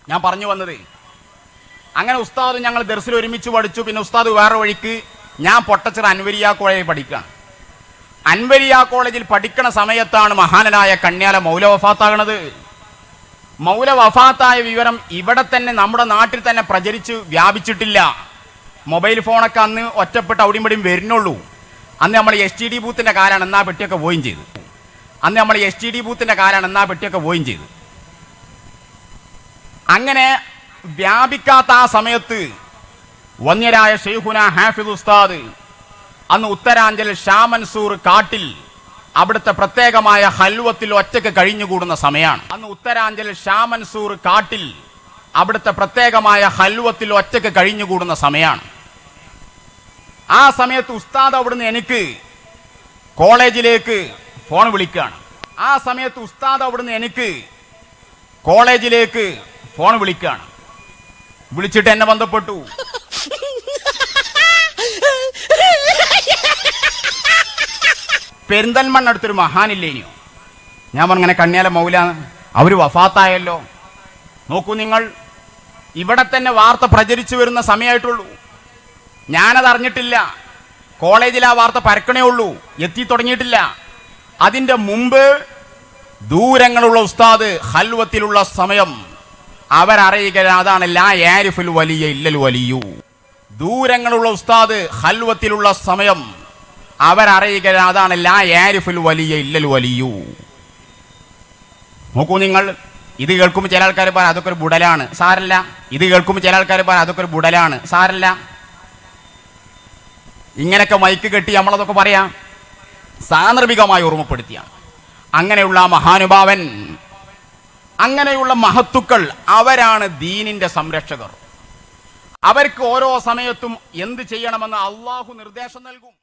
ഞാൻ പറഞ്ഞു വന്നത്, അങ്ങനെ ഉസ്താദ് ഞങ്ങൾ ദർസിൽ ഒരുമിച്ച് പഠിച്ചു. പിന്നെ ഉസ്താദ് വേറെ വഴിക്ക്, ഞാൻ പൊട്ടച്ചിറ അൻവരിയ കോളേജിൽ പഠിക്കുകയാണ്. അൻവരിയ കോളേജിൽ പഠിക്കണ സമയത്താണ് മഹാനായ കണ്യാല മൗല വഫാത്താകണത്. മൗല വഫാത്തായ വിവരം ഇവിടെ തന്നെ നമ്മുടെ നാട്ടിൽ തന്നെ പ്രചരിച്ച് വ്യാപിച്ചിട്ടില്ല. മൊബൈൽ ഫോണൊക്കെ അന്ന് ഒറ്റപ്പെട്ട് അവിടെയും ഇവിടെയും വരുന്നുള്ളൂ. അന്ന് നമ്മൾ STD ബൂത്തിന്റെ കാലാണ്, എന്നാ പെട്ടിയൊക്കെ പോയും ചെയ്തു. അങ്ങനെ വ്യാപിക്കാത്ത ആ സമയത്ത് വന്യരായ ഷെയ്ഖുന ഹാഫിദ് ഉസ്താദ് അന്ന് ഉത്തരാഞ്ചൽ ഷാ മൻസൂർ കാട്ടിൽ അവിടുത്തെ പ്രത്യേകമായ ഹൽവത്തിൽ ഒറ്റയ്ക്ക് കഴിഞ്ഞുകൂടുന്ന സമയമാണ്. ആ സമയത്ത് ഉസ്താദ് അവിടുന്ന് എനിക്ക് കോളേജിലേക്ക് ഫോൺ വിളിക്കുകയാണ്. വിളിച്ചിട്ട് എന്നെ ബന്ധപ്പെട്ടു. പെരിന്തൽമണ്ണ അടുത്തൊരു മഹാനില്ലേനിയോ. ഞാൻ പറഞ്ഞങ്ങനെ കണ്യാല മൗല അവര് വഫാത്തായല്ലോ. നോക്കൂ നിങ്ങൾ, ഇവിടെ തന്നെ വാർത്ത പ്രചരിച്ചു വരുന്ന സമയമായിട്ടുള്ളൂ. ഞാനത് അറിഞ്ഞിട്ടില്ല. കോളേജിൽ ആ വാർത്ത പരക്കണേ ഉള്ളൂ, എത്തി തുടങ്ങിയിട്ടില്ല. അതിന്റെ മുമ്പ് ദൂരങ്ങളുള്ള ഉസ്താദ് ഹൽവത്തിലുള്ള സമയം അവരറിയുക, അതാണ് ലാ യാരിഫുൽ വലിയ ഇല്ലൽ വലിയു. ദൂരങ്ങളുള്ള ഉസ്താദ് ഹൽവത്തിലുള്ള സമയം അവരറിയുക, അതാണ് ലാ യാരിഫുൽ വലിയ ഇല്ലൽ വലിയു. നോക്കൂ നിങ്ങൾ, ഇത് കേൾക്കുമ്പോൾ ചില ആൾക്കാർ പറയാം അതൊക്കെ ഒരു ബുടലാണ്, സാരല്ല. ഇങ്ങനെയൊക്കെ മൈക്ക് കെട്ടി നമ്മളതൊക്കെ പറയാം, സാന്ദർഭികമായി ഓർമ്മപ്പെടുത്തിയാണ്. അങ്ങനെയുള്ള മഹാനുഭാവൻ, അങ്ങനെയുള്ള മഹത്തുക്കൾ, അവരാണ് ദീനിന്റെ സംരക്ഷകർ. അവർക്ക് ഓരോ സമയത്തും എന്ത് ചെയ്യണമെന്ന് അള്ളാഹു നിർദ്ദേശം നൽകും.